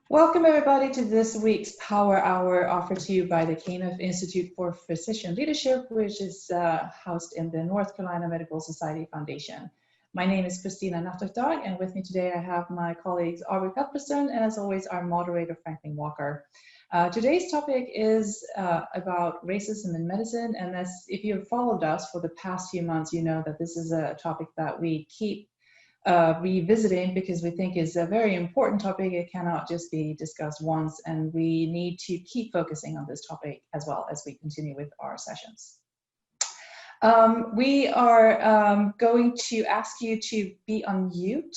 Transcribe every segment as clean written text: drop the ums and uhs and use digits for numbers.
Welcome everybody to this week's Power Hour offered to you by the KIPL Institute for Physician Leadership, which is housed in the North Carolina Medical Society Foundation. My name is Christina Natterdal, and with me today I have my colleagues Aubrey Pepperson and, as always, our moderator Franklin Walker. Today's topic is about racism in medicine, and if you have followed us for the past few months, you know that this is a topic that we keep revisiting because we think is a very important topic. It cannot just be discussed once, and we need to keep focusing on this topic as well as we continue with our sessions. We are going to ask you to be on mute,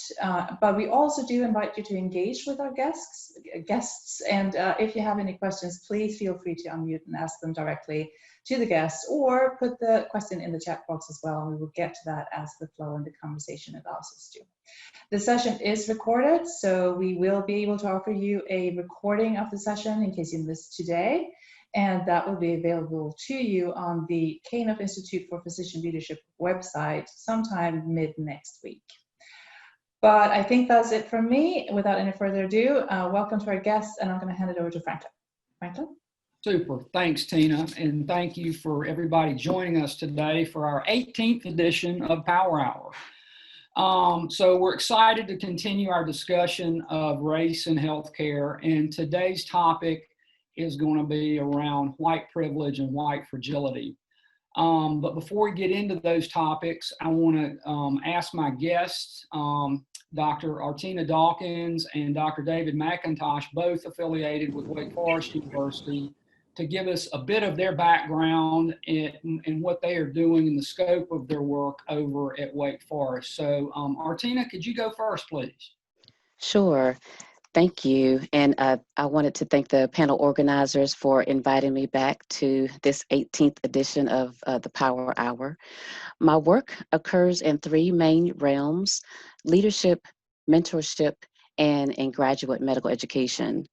but we also do invite you to engage with our guests, and if you have any questions, please feel free to unmute and ask them directly to the guests, or put the question in the chat box as well, and we will get to that as the flow and the conversation allows us to. The session is recorded, so we will be able to offer you a recording of the session in case you missed today, and that will be available to you on the KIPL Institute for Physician Leadership website sometime mid next week. But I think that's it from me. Without any further ado, welcome to our guests, and I'm going to hand it over to Franklin. Franklin? Super. Thanks, Tina. And thank you for everybody joining us today for our 18th edition of Power Hour. So we're excited to continue our discussion of race in healthcare. And today's topic is going to be around white privilege and white fragility. But before we get into those topics, I want to ask my guests, Dr. Artina Dawkins and Dr. David McIntosh, both affiliated with Wake Forest University, to give us a bit of their background and what they are doing in the scope of their work over at Wake Forest. So Artina, could you go first, please? Sure. Thank you. And I wanted to thank the panel organizers for inviting me back to this 18th edition of the Power Hour. My work occurs in three main realms: leadership, mentorship, and in graduate medical education.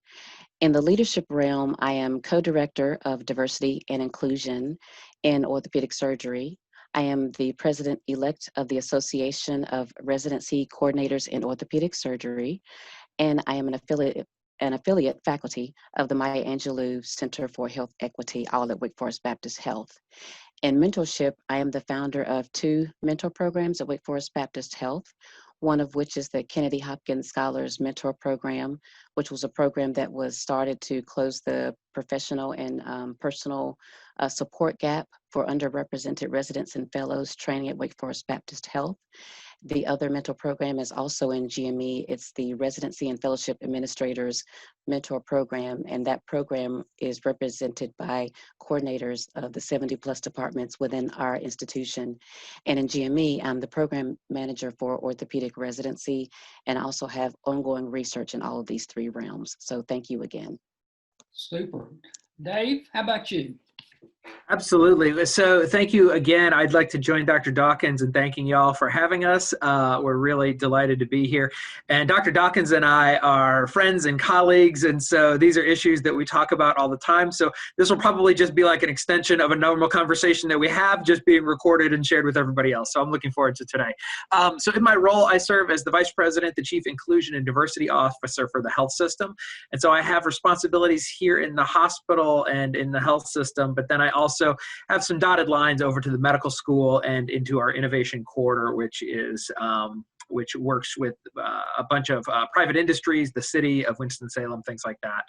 In the leadership realm, I am co-director of diversity and inclusion in orthopedic surgery. I am the president-elect of the Association of Residency Coordinators in Orthopedic Surgery, and I am an affiliate faculty of the Maya Angelou Center for Health Equity, all at Wake Forest Baptist Health. In mentorship, I am the founder of two mentor programs at Wake Forest Baptist Health, one of which is the Kennedy Hopkins Scholars Mentor Program, which was a program that was started to close the professional and personal support gap for underrepresented residents and fellows training at Wake Forest Baptist Health. The other mentor program is also in GME. It's the Residency and Fellowship Administrators Mentor Program, and that program is represented by coordinators of the 70+ departments within our institution. And in GME, I'm the program manager for orthopedic residency, and I also have ongoing research in all of these three realms. So thank you again. Super. Dave, how about you? Absolutely. So thank you again. I'd like to join Dr. Dawkins in thanking y'all for having us. We're really delighted to be here. And Dr. Dawkins and I are friends and colleagues, and so these are issues that we talk about all the time. So this will probably just be like an extension of a normal conversation that we have, just being recorded and shared with everybody else. So I'm looking forward to today. So in my role, I serve as the Vice President, the Chief Inclusion and Diversity Officer for the health system. And so I have responsibilities here in the hospital and in the health system, but then I also have some dotted lines over to the medical school and into our innovation corridor, which works with a bunch of private industries, the city of Winston-Salem, things like that.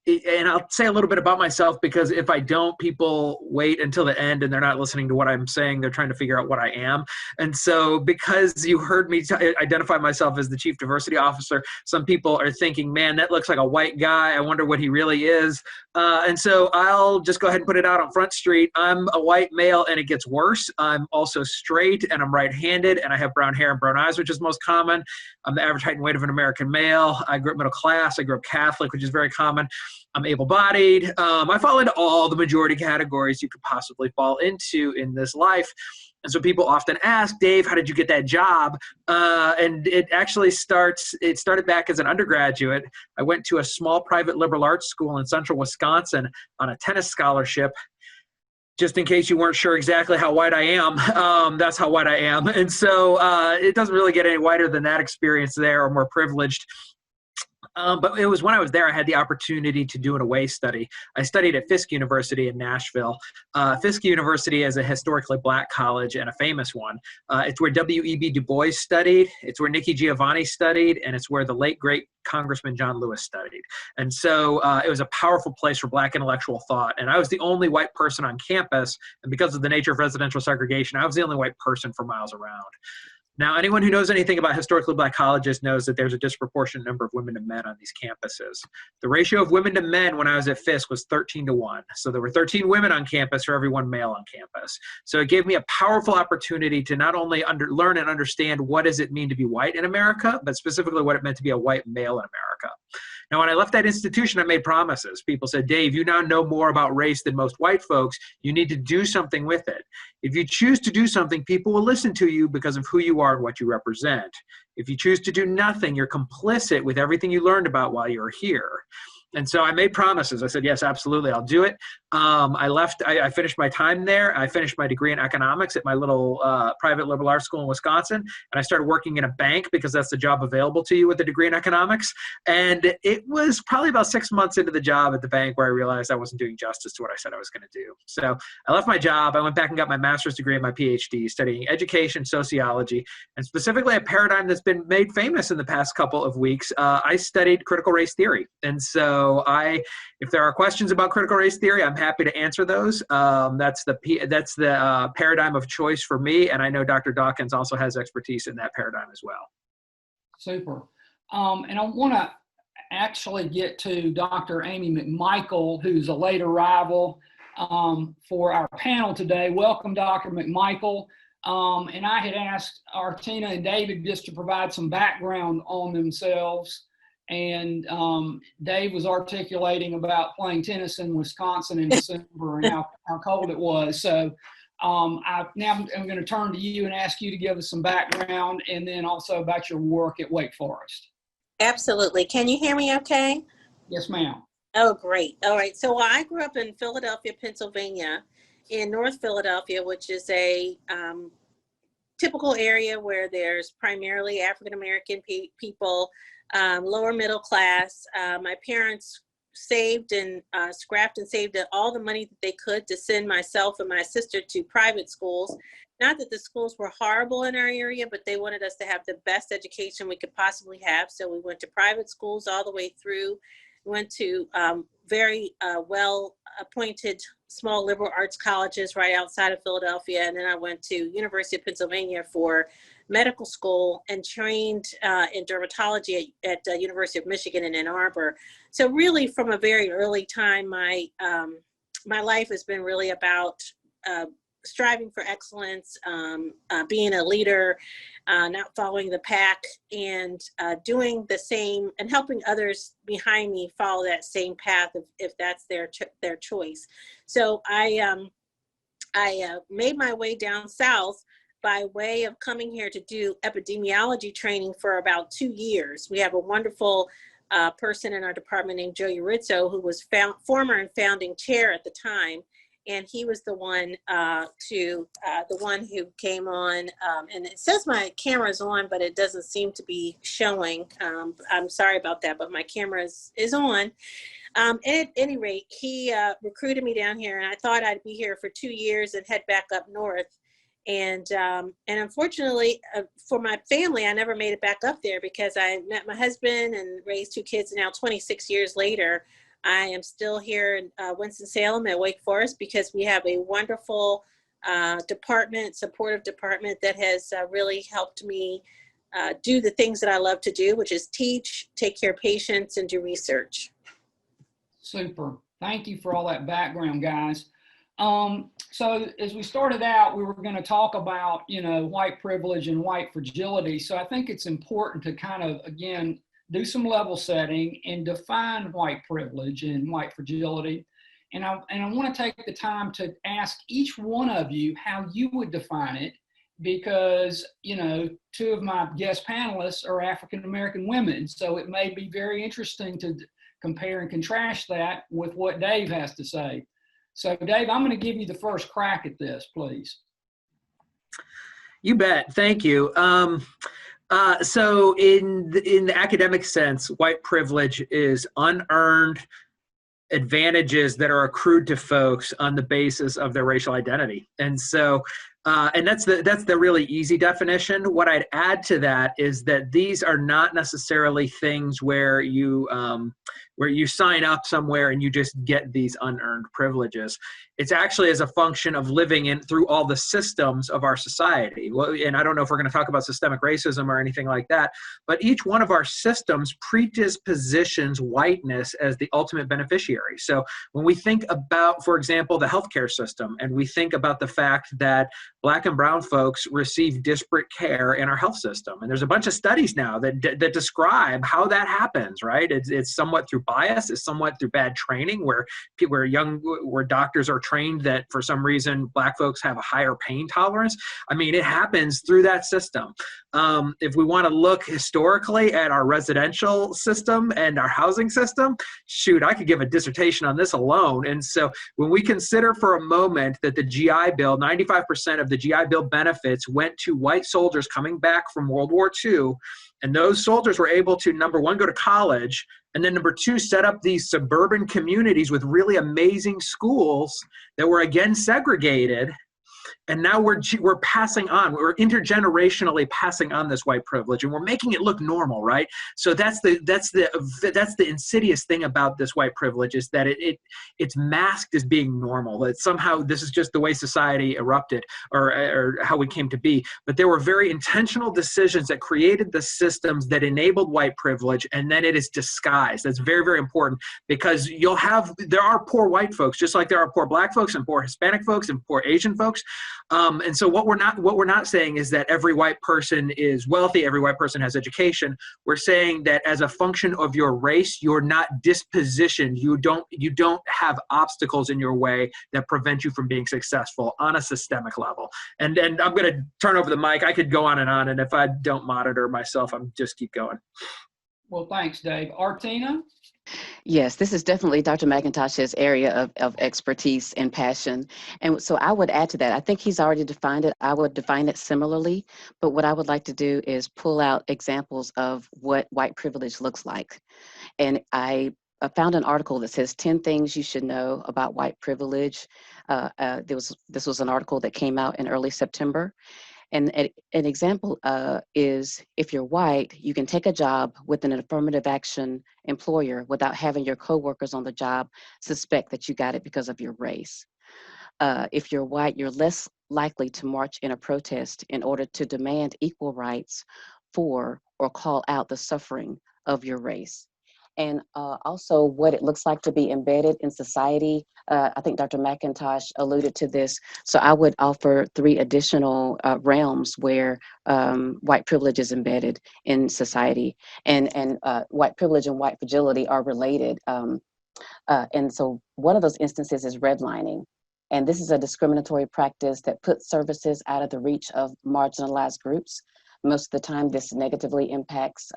And I'll say a little bit about myself, because if I don't, people wait until the end and they're not listening to what I'm saying. They're trying to figure out what I am. And so because you heard me identify myself as the Chief Diversity Officer, some people are thinking, man, that looks like a white guy. I wonder what he really is. And so I'll just go ahead and put it out on Front Street. I'm a white male, and it gets worse. I'm also straight, and I'm right-handed, and I have brown hair and brown eyes, which is most common. I'm the average height and weight of an American male. I grew up middle class. I grew up Catholic, which is very common. I'm able-bodied. I fall into all the majority categories you could possibly fall into in this life. And so people often ask, Dave, how did you get that job? And it actually started back as an undergraduate. I went to a small private liberal arts school in central Wisconsin on a tennis scholarship. just in case you weren't sure exactly how white I am, that's how white I am. And so it doesn't really get any whiter than that experience there, or more privileged. But it was when I was there, I had the opportunity to do an away study. I studied at Fisk University in Nashville. Fisk University is a historically black college and a famous one. It's where W.E.B. Du Bois studied. It's where Nikki Giovanni studied. And it's where the late, great Congressman John Lewis studied. And so it was a powerful place for black intellectual thought. And I was the only white person on campus. And because of the nature of residential segregation, I was the only white person for miles around. Now, anyone who knows anything about historically black colleges knows that there's a disproportionate number of women to men on these campuses. The ratio of women to men when I was at Fisk was 13-1. So there were 13 women on campus for every one male on campus. So it gave me a powerful opportunity to not only learn and understand what does it mean to be white in America, but specifically what it meant to be a white male in America. Now, when I left that institution, I made promises. People said, Dave, you now know more about race than most white folks. You need to do something with it. If you choose to do something, people will listen to you because of who you are and what you represent. If you choose to do nothing, you're complicit with everything you learned about while you were here. And so I made promises. I said, yes, absolutely, I'll do it. I finished my time there. I finished my degree in economics at my little private liberal arts school in Wisconsin. And I started working in a bank because that's the job available to you with a degree in economics. And it was probably about 6 months into the job at the bank where I realized I wasn't doing justice to what I said I was going to do. So I left my job. I went back and got my master's degree and my PhD studying education, sociology, and specifically a paradigm that's been made famous in the past couple of weeks. I studied critical race theory. And so if there are questions about critical race theory, I'm happy to answer those. That's the paradigm of choice for me, and I know Dr. Dawkins also has expertise in that paradigm as well. Super. And I want to actually get to Dr. Amy McMichael, who's a late arrival for our panel today. Welcome, Dr. McMichael. And I had asked Artina and David just to provide some background on themselves. And Dave was articulating about playing tennis in Wisconsin in December and how cold it was. So I'm going to turn to you and ask you to give us some background and then also about your work at Wake Forest. Absolutely. Can you hear me okay? Yes, ma'am. Oh, great. All right. So I grew up in Philadelphia, Pennsylvania, in North Philadelphia, which is a typical area where there's primarily African-American people, lower middle class. My parents saved and scrapped and saved all the money that they could to send myself and my sister to private schools. Not that the schools were horrible in our area, but they wanted us to have the best education we could possibly have. So we went to private schools all the way through. Went to very well-appointed small liberal arts colleges right outside of Philadelphia. And then I went to University of Pennsylvania for medical school and trained in dermatology at University of Michigan in Ann Arbor. So really from a very early time, my life has been really about striving for excellence, being a leader, not following the pack, and doing the same and helping others behind me follow that same path if that's their choice. So I made my way down south by way of coming here to do epidemiology training for about 2 years. We have a wonderful person in our department named Joe Urizzo, who was former and founding chair at the time. And he was the one the one who came on, and it says my camera's on, but it doesn't seem to be showing. I'm sorry about that, but my camera is on. At any rate, he recruited me down here, and I thought I'd be here for 2 years and head back up north. And unfortunately for my family, I never made it back up there because I met my husband and raised 2 kids. And now 26 years later, I am still here in Winston-Salem at Wake Forest because we have a wonderful supportive department that has really helped me do the things that I love to do, which is teach, take care of patients, and do research. Super. Thank you for all that background, guys. So as we started out, we were going to talk about, white privilege and white fragility. So I think it's important to kind of, again, do some level setting and define white privilege and white fragility. And I want to take the time to ask each one of you how you would define it, because, 2 of my guest panelists are African-American women. So it may be very interesting to compare and contrast that with what Dave has to say. So Dave, I'm going to give you the first crack at this, please. You bet. Thank you. So in the academic sense, white privilege is unearned advantages that are accrued to folks on the basis of their racial identity. And so, and that's the really easy definition. What I'd add to that is that these are not necessarily things where you sign up somewhere and you just get these unearned privileges. It's actually as a function of living in through all the systems of our society. Well, and I don't know if we're going to talk about systemic racism or anything like that, but each one of our systems predispositions whiteness as the ultimate beneficiary. So when we think about, for example, the healthcare system, and we think about the fact that Black and brown folks receive disparate care in our health system, and there's a bunch of studies now that describe how that happens, right? It's somewhat through bias, it's somewhat through bad training, where doctors are trained that for some reason Black folks have a higher pain tolerance. I mean, it happens through that system. If we want to look historically at our residential system and our housing system, shoot, I could give a dissertation on this alone. And so when we consider for a moment that the GI Bill, 95% of the GI Bill benefits went to white soldiers coming back from World War II, and those soldiers were able to, number one, go to college, and then number two, set up these suburban communities with really amazing schools that were again segregated. And now we're passing on, we're intergenerationally passing on this white privilege, and we're making it look normal, right? So that's the insidious thing about this white privilege, is that it's masked as being normal. That somehow this is just the way society erupted, or how we came to be. But there were very intentional decisions that created the systems that enabled white privilege, and then it is disguised. That's very, very important, because there are poor white folks, just like there are poor Black folks and poor Hispanic folks and poor Asian folks. And so what we're not saying is that every white person is wealthy, every white person has education. We're saying that as a function of your race, you're not dispositioned. You don't have obstacles in your way that prevent you from being successful on a systemic level. And I'm going to turn over the mic. I could go on, and if I don't monitor myself, I'm just keep going. Well, thanks, Dave. Artina? Yes, this is definitely Dr. McIntosh's area of expertise and passion. And so I would add to that. I think he's already defined it. I would define it similarly. But what I would like to do is pull out examples of what white privilege looks like. And I found an article that says 10 things you should know about white privilege. This was an article that came out in early September. And an example is, if you're white, you can take a job with an affirmative action employer without having your coworkers on the job suspect that you got it because of your race. If you're white, you're less likely to march in a protest in order to demand equal rights for or call out the suffering of your race. And also what it looks like to be embedded in society. I think Dr. McIntosh alluded to this. So I would offer 3 additional realms where white privilege is embedded in society. And white privilege and white fragility are related. And so one of those instances is redlining. And this is a discriminatory practice that puts services out of the reach of marginalized groups. Most of the time, this negatively impacts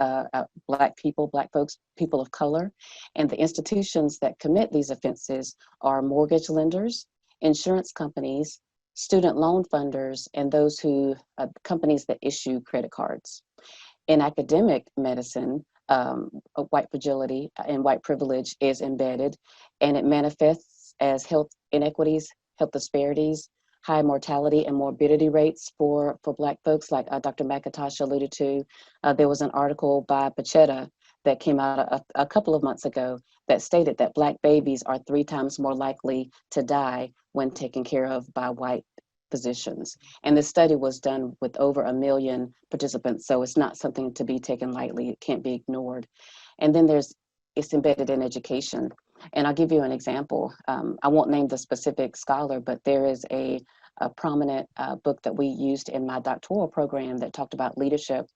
Black people, Black folks, people of color. And the institutions that commit these offenses are mortgage lenders, insurance companies, student loan funders, and those companies that issue credit cards. In academic medicine, white fragility and white privilege is embedded, and it manifests as health inequities, health disparities, high mortality and morbidity rates for Black folks, like Dr. McIntosh alluded to. There was an article by Pachetta that came out a couple of months ago that stated that Black babies are 3 times more likely to die when taken care of by white physicians. And this study was done with over 1 million participants, so it's not something to be taken lightly. It can't be ignored. And then it's embedded in education. And I'll give you an example. I won't name the specific scholar, but there is a prominent book that we used in my doctoral program that talked about leadership,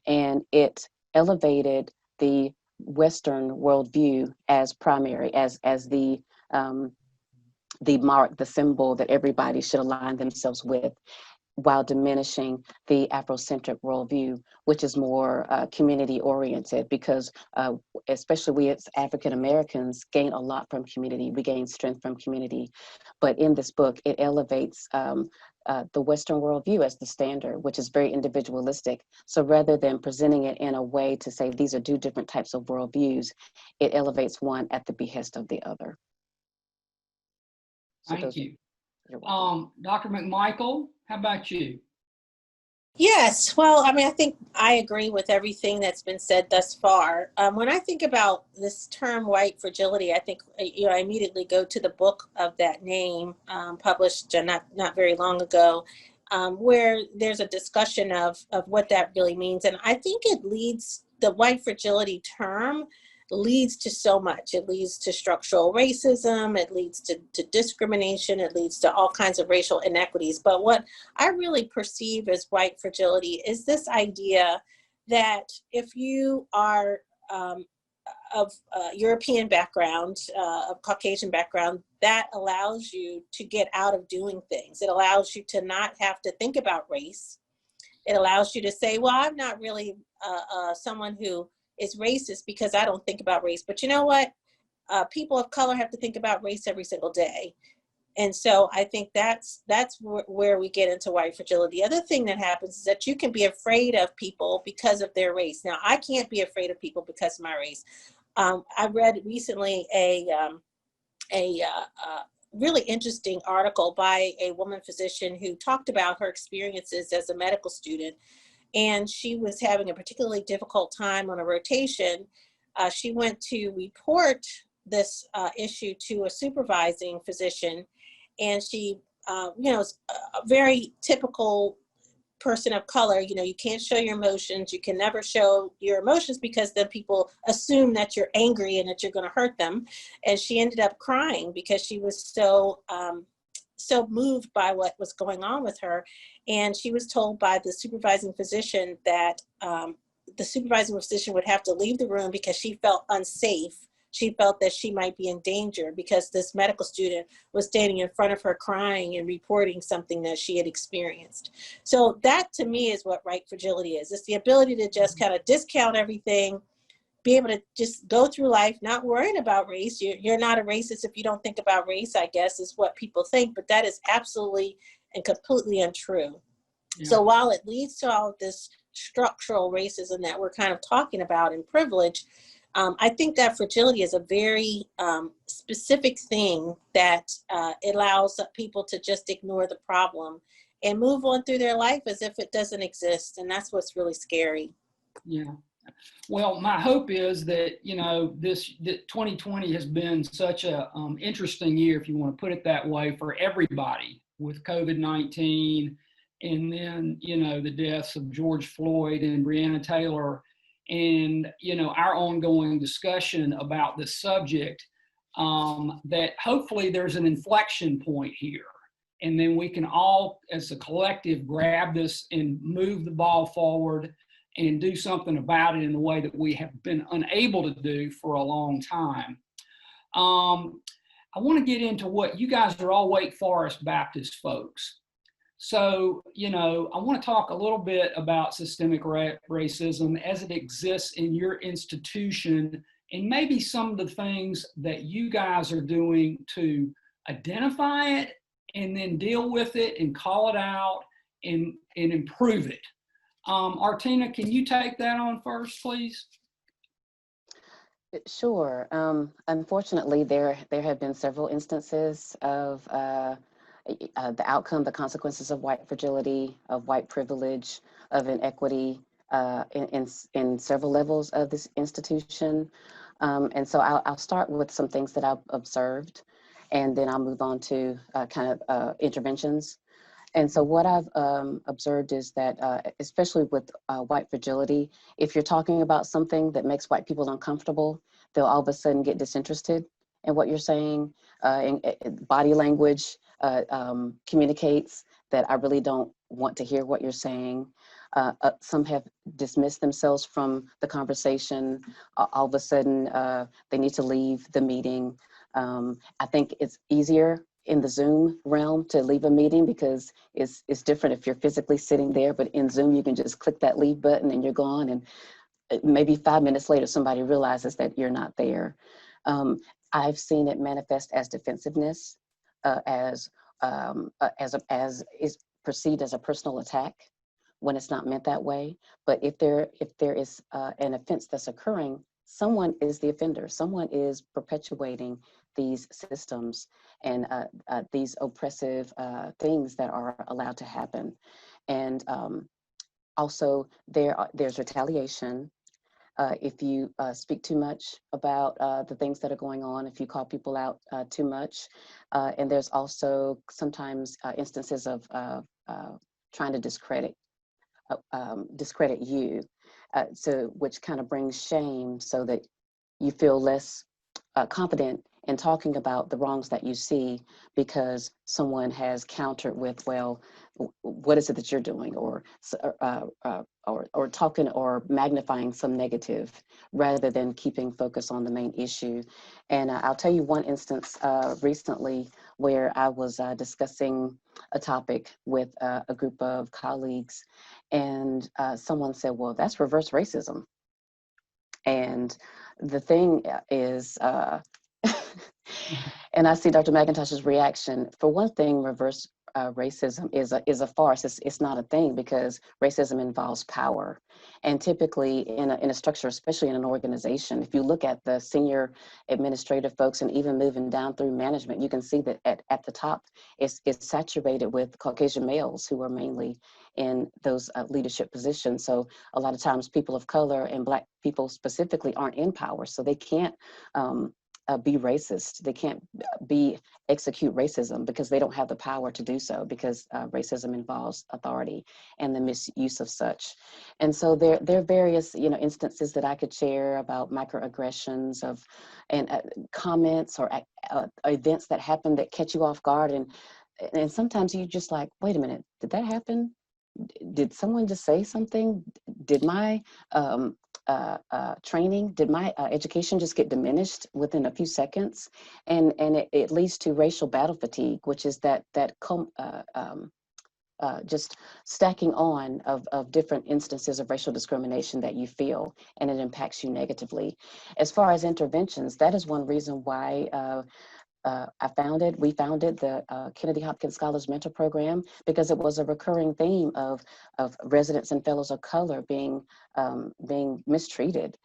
and it elevated the Western worldview as primary, as the mark, the symbol that everybody should align themselves with. while diminishing the Afrocentric worldview, which is more community oriented, because especially we as African Americans gain a lot from community. We gain strength from community. But in this book, it elevates the Western worldview as the standard, which is very individualistic. So rather than presenting it in a way to say these are two different types of worldviews, it elevates one at the behest of the other. So Thank you. You're welcome. Dr. McMichael, how about you? Yes, well, I mean, I think I agree with everything that's been said thus far. When I think about this term white fragility, I think, I immediately go to the book of that name, published not very long ago, where there's a discussion of what that really means. And I think the white fragility term leads to so much. It leads to structural racism, it leads to discrimination, it leads to all kinds of racial inequities. But what I really perceive as white fragility is this idea that if you are of European background, of Caucasian background, that allows you to get out of doing things. It allows you to not have to think about race. It allows you to say, well, I'm not really someone who is racist because I don't think about race. But you know what? People of color have to think about race every single day. And so I think that's where we get into white fragility. The other thing that happens is that you can be afraid of people because of their race. Now, I can't be afraid of people because of my race. I read recently a really interesting article by a woman physician who talked about her experiences as a medical student. And she was having a particularly difficult time on a rotation. She went to report this issue to a supervising physician, and she, is a very typical person of color. You can't show your emotions. You can never show your emotions because then people assume that you're angry and that you're going to hurt them. And she ended up crying because she was so moved by what was going on with her. And she was told by the supervising physician that the supervising physician would have to leave the room because she felt unsafe. She felt that she might be in danger because this medical student was standing in front of her crying and reporting something that she had experienced. So that to me is what white fragility is. It's the ability to just kind of discount everything, be able to just go through life not worrying about race. You're not a racist if you don't think about race, I guess, is what people think, but that is absolutely and completely untrue. Yeah. So while it leads to all of this structural racism that we're kind of talking about and privilege, I think that fragility is a very specific thing that it allows people to just ignore the problem and move on through their life as if it doesn't exist. And that's what's really scary. Yeah. Well, my hope is that, that 2020 has been such a interesting year, if you want to put it that way, for everybody with COVID-19 and then, the deaths of George Floyd and Breonna Taylor and, our ongoing discussion about this subject, that hopefully there's an inflection point here. And then we can all, as a collective, grab this and move the ball forward and do something about it in a way that we have been unable to do for a long time. I want to get into what you guys are all Wake Forest Baptist folks. So, I want to talk a little bit about systemic racism as it exists in your institution and maybe some of the things that you guys are doing to identify it and then deal with it and call it out and improve it. Artina, can you take that on first, please? Sure. Unfortunately, there have been several instances of the outcome, the consequences of white fragility, of white privilege, of inequity in several levels of this institution. And so I'll start with some things that I've observed, and then I'll move on to kind of interventions. And so what I've observed is that, especially with white fragility, if you're talking about something that makes white people uncomfortable, they'll all of a sudden get disinterested in what you're saying. Body language communicates that I really don't want to hear what you're saying. Some have dismissed themselves from the conversation. All of a sudden, they need to leave the meeting. I think it's easier in the Zoom realm to leave a meeting, because it's different if you're physically sitting there, but in Zoom you can just click that leave button and you're gone, and maybe 5 minutes later somebody realizes that you're not there. I've seen it manifest as defensiveness, as is perceived as a personal attack when it's not meant that way. But if there is an offense that's occurring, someone is the offender. Someone is perpetuating these systems and these oppressive things that are allowed to happen. And also there's retaliation. If you speak too much about the things that are going on, if you call people out too much, and there's also sometimes instances of trying to discredit you, so which kind of brings shame, so that you feel less confident in talking about the wrongs that you see, because someone has countered with, well, what is it that you're doing, or talking or magnifying some negative rather than keeping focus on the main issue. And I'll tell you one instance recently where I was discussing a topic with a group of colleagues, and someone said, well, that's reverse racism. And the thing is, and I see Dr. McIntosh's reaction. For one thing, reverse racism is a farce. It's not a thing, because racism involves power. And typically in a structure, especially in an organization, if you look at the senior administrative folks and even moving down through management, you can see that at the top it's saturated with Caucasian males who are mainly in those leadership positions. So a lot of times people of color and Black people specifically aren't in power, so they can't be racist. They can't execute racism because they don't have the power to do so, because racism involves authority and the misuse of such. And so there are various instances that I could share about microaggressions and comments or events that happen that catch you off guard, and sometimes you're just like, wait a minute, did that happen? Did someone just say something? Did my training, did my education just get diminished within a few seconds? And it leads to racial battle fatigue, which is that just stacking on of different instances of racial discrimination that you feel, and it impacts you negatively. As far as interventions, that is one reason why we founded the Kennedy Hopkins Scholars Mentor Program, because it was a recurring theme of residents and fellows of color being mistreated.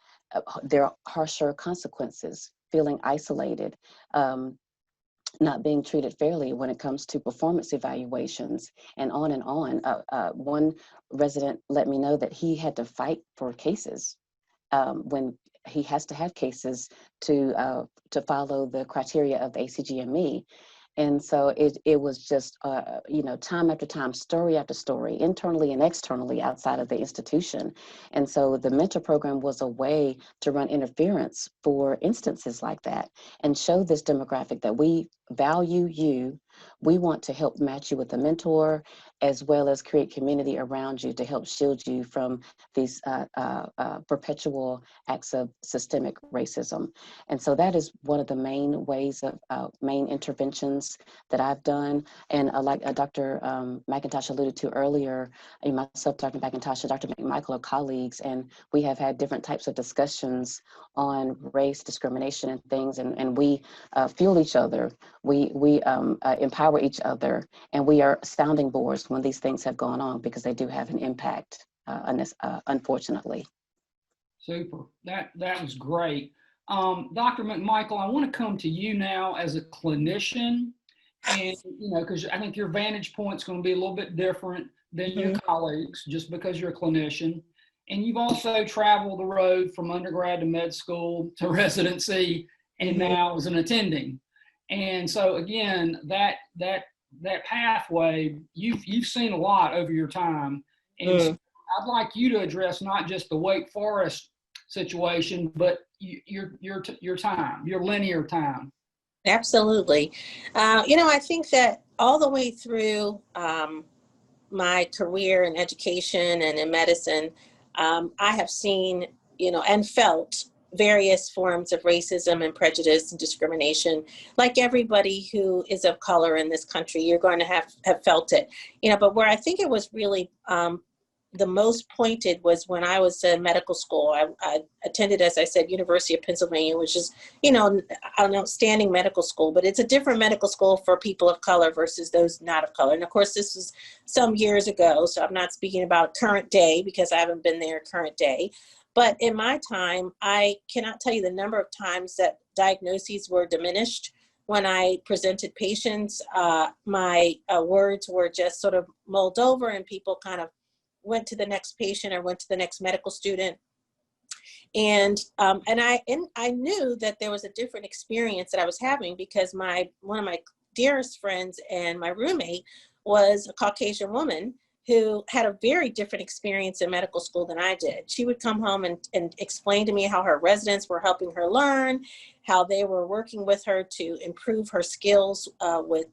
There are harsher consequences, feeling isolated, not being treated fairly when it comes to performance evaluations, and on and on. One resident let me know that he had to fight for cases when he has to have cases to follow the criteria of the ACGME. And so it was just, time after time, story after story, internally and externally outside of the institution. And so the mentor program was a way to run interference for instances like that and show this demographic that we value you. We want to help match you with a mentor, as well as create community around you to help shield you from these perpetual acts of systemic racism. And so that is one of the main ways of main interventions that I've done. And like Dr. McIntosh alluded to earlier, myself, Dr. McIntosh, and Dr. McMichael are colleagues, and we have had different types of discussions on race discrimination and things, and we fuel each other. We empower each other, and we are sounding boards when these things have gone on, because they do have an impact, unfortunately. Super. That was great. Dr. McMichael, I want to come to you now as a clinician, and because I think your vantage point is going to be a little bit different than your colleagues, just because you're a clinician, and you've also traveled the road from undergrad to med school to residency, and now as an attending. And so again, that pathway, you've seen a lot over your time, and so I'd like you to address not just the Wake Forest situation, but your time, your linear time. Absolutely. I think that all the way through my career in education and in medicine, I have seen, and felt various forms of racism and prejudice and discrimination. Like everybody who is of color in this country, you're going to have felt it, but where I think it was really the most pointed was when I was in medical school. I attended, as I said, University of Pennsylvania, which is, an outstanding medical school, but it's a different medical school for people of color versus those not of color. And of course, this was some years ago, so I'm not speaking about current day because I haven't been there current day. But in my time, I cannot tell you the number of times that diagnoses were diminished. When I presented patients, my words were just sort of mulled over, and people kind of went to the next patient or went to the next medical student. And I knew that there was a different experience that I was having because one of my dearest friends and my roommate was a Caucasian woman who had a very different experience in medical school than I did. She would come home and explain to me how her residents were helping her learn, how they were working with her to improve her skills with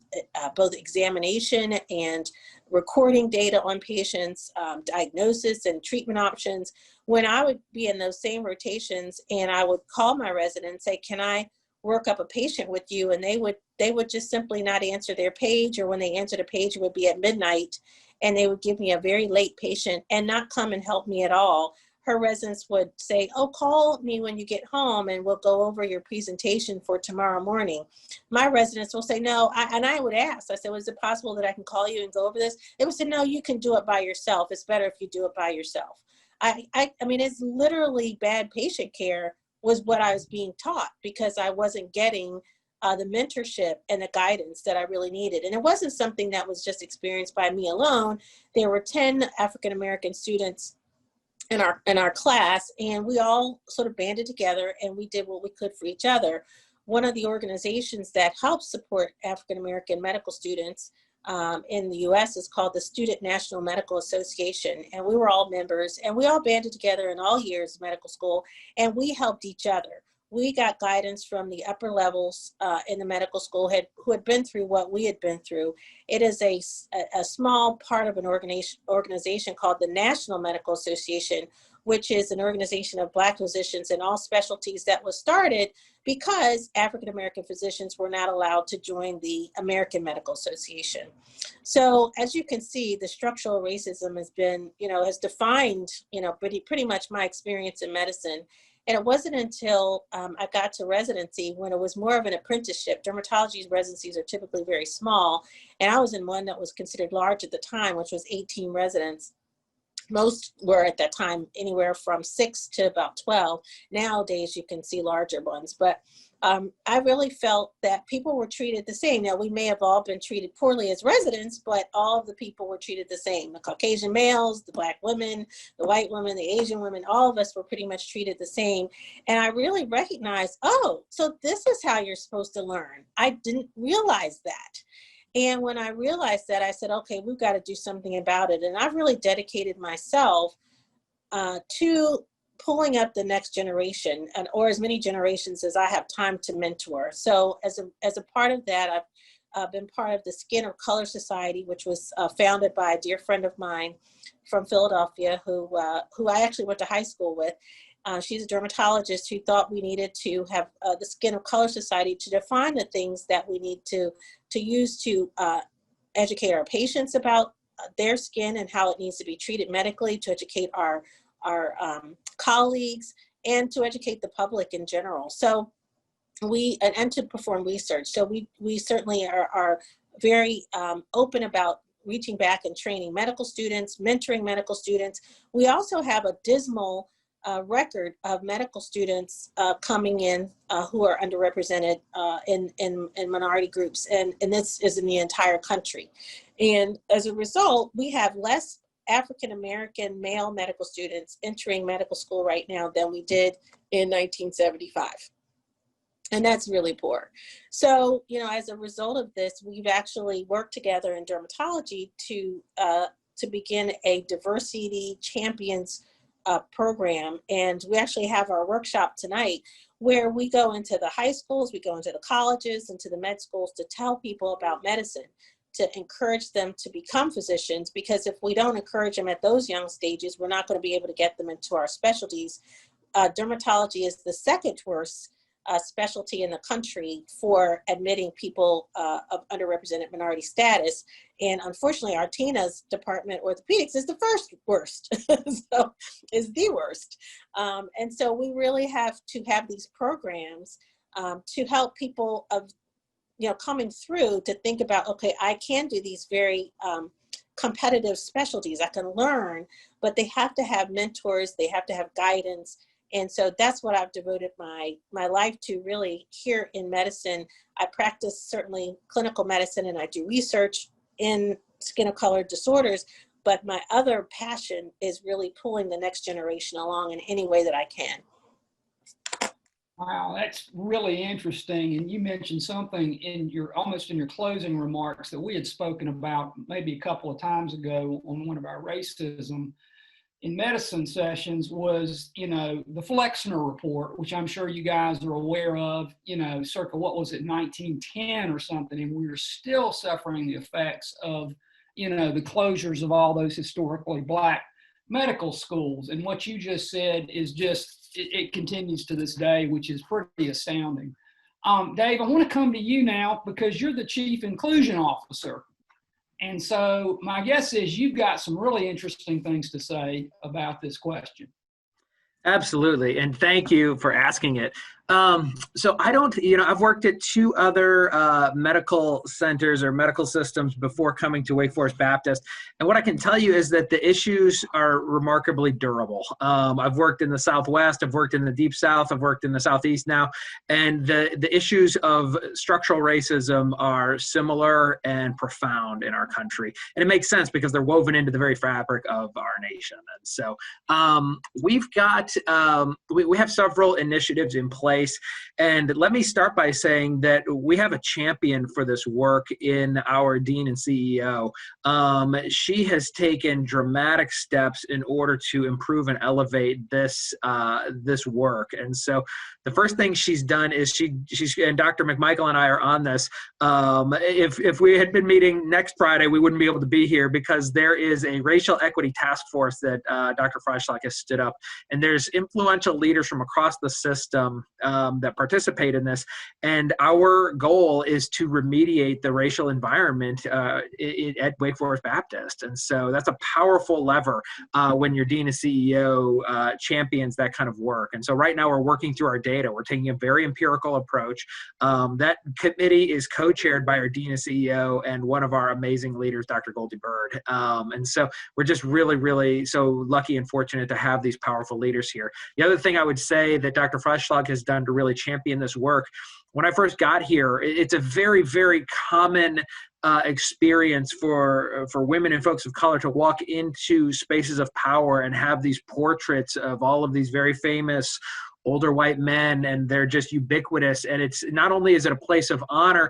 both examination and recording data on patients, diagnosis and treatment options. When I would be in those same rotations and I would call my resident and say, can I work up a patient with you? And they would just simply not answer their page, or when they answered a page, it would be at midnight, and they would give me a very late patient and not come and help me at all. Her residents would say, oh, call me when you get home and we'll go over your presentation for tomorrow morning. My residents will say, no, and I would ask, I said, is it possible that I can call you and go over this? They would say, no, you can do it by yourself. It's better if you do it by yourself. I mean, it's literally bad patient care was what I was being taught because I wasn't getting the mentorship and the guidance that I really needed. And it wasn't something that was just experienced by me alone. There were 10 African-American students in our class, and we all sort of banded together and we did what we could for each other. One of the organizations that helps support African-American medical students in the US is called the Student National Medical Association. And we were all members, and we all banded together in all years of medical school, and we helped each other. We got guidance from the upper levels in the medical school who had been through what we had been through. It is a small part of an organization called the National Medical Association, which is an organization of Black physicians in all specialties that was started because African-American physicians were not allowed to join the American Medical Association. So as you can see, the structural racism has been, has defined, pretty much my experience in medicine. And it wasn't until I got to residency when it was more of an apprenticeship. Dermatology residencies are typically very small. And I was in one that was considered large at the time, which was 18 residents. Most were at that time anywhere from 6 to about 12. Nowadays, you can see larger ones. But I really felt that people were treated the same. Now, we may have all been treated poorly as residents, but all of the people were treated the same. The Caucasian males, the Black women, the white women, the Asian women, all of us were pretty much treated the same. And I really recognized, oh, so this is how you're supposed to learn. I didn't realize that. And when I realized that, I said, okay, we've got to do something about it. And I've really dedicated myself to pulling up the next generation, or as many generations as I have time to mentor. So as a part of that, I've been part of the Skin of Color Society, which was founded by a dear friend of mine from Philadelphia, who I actually went to high school with. She's a dermatologist who thought we needed to have the Skin of Color Society to define the things that we need to use to educate our patients about their skin and how it needs to be treated medically, to educate our colleagues, and to educate the public in general. So and to perform research. So we certainly are very open about reaching back and training medical students, mentoring medical students. We also have a dismal record of medical students coming in who are underrepresented in minority groups, and this is in the entire country. And as a result, we have less African-American male medical students entering medical school right now than we did in 1975. And that's really poor. So, as a result of this, we've actually worked together in dermatology to begin a diversity champions program. And we actually have our workshop tonight where we go into the high schools, we go into the colleges, into the med schools to tell people about medicine, to encourage them to become physicians, because if we don't encourage them at those young stages, we're not going to be able to get them into our specialties dermatology is the second worst specialty in the country for admitting people of underrepresented minority status. And unfortunately, Artina's department, orthopedics, is the first worst, so is the worst. And so we really have to have these programs to help people of, coming through to think about, okay, I can do these very competitive specialties. I can learn, but they have to have mentors. They have to have guidance. And so that's what I've devoted my life to, really, here in medicine. I practice certainly clinical medicine, and I do research in skin of color disorders, but my other passion is really pulling the next generation along in any way that I can. Wow, that's really interesting. And you mentioned something almost in your closing remarks that we had spoken about maybe a couple of times ago on one of our racism in medicine sessions, was, the Flexner report, which I'm sure you guys are aware of, circa, what was it, 1910 or something, and we were still suffering the effects of, the closures of all those historically Black medical schools. And what you just said is just, it continues to this day, which is pretty astounding. Dave, I want to come to you now because you're the Chief Inclusion Officer. And so my guess is you've got some really interesting things to say about this question. Absolutely. And thank you for asking it. So I don't, I've worked at 2 other medical centers or medical systems before coming to Wake Forest Baptist. And what I can tell you is that the issues are remarkably durable. I've worked in the Southwest, I've worked in the Deep South, I've worked in the Southeast now. And the issues of structural racism are similar and profound in our country. And it makes sense because they're woven into the very fabric of our nation. And so we've got, we have several initiatives in place. And let me start by saying that we have a champion for this work in our Dean and CEO. She has taken dramatic steps in order to improve and elevate this work. And so the first thing she's done is she's and Dr. McMichael and I are on this. If we had been meeting next Friday, we wouldn't be able to be here because there is a racial equity task force that Dr. Freischlag has stood up. And there's influential leaders from across the system that participate in this. And our goal is to remediate the racial environment at Wake Forest Baptist. And so that's a powerful lever when your Dean and CEO champions that kind of work. And so right now we're working through our data. We're taking a very empirical approach. That committee is co-chaired by our Dean and CEO and one of our amazing leaders, Dr. Goldie Bird. And so we're just really, really so lucky and fortunate to have these powerful leaders here. The other thing I would say that Dr. Freischlag has done to really champion this work, when I first got here, it's a very, very common experience for women and folks of color to walk into spaces of power and have these portraits of all of these very famous older white men, and they're just ubiquitous. And it's not only is it a place of honor,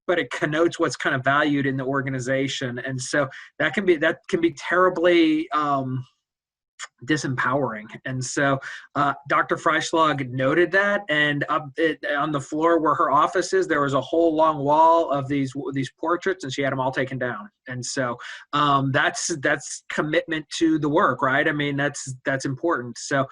but it connotes what's kind of valued in the organization. And so that can be terribly disempowering. And so Dr. Freischlag noted that, and on the floor where her office is, there was a whole long wall of these portraits, and she had them all taken down. And so that's commitment to the work, right? I mean, that's important. So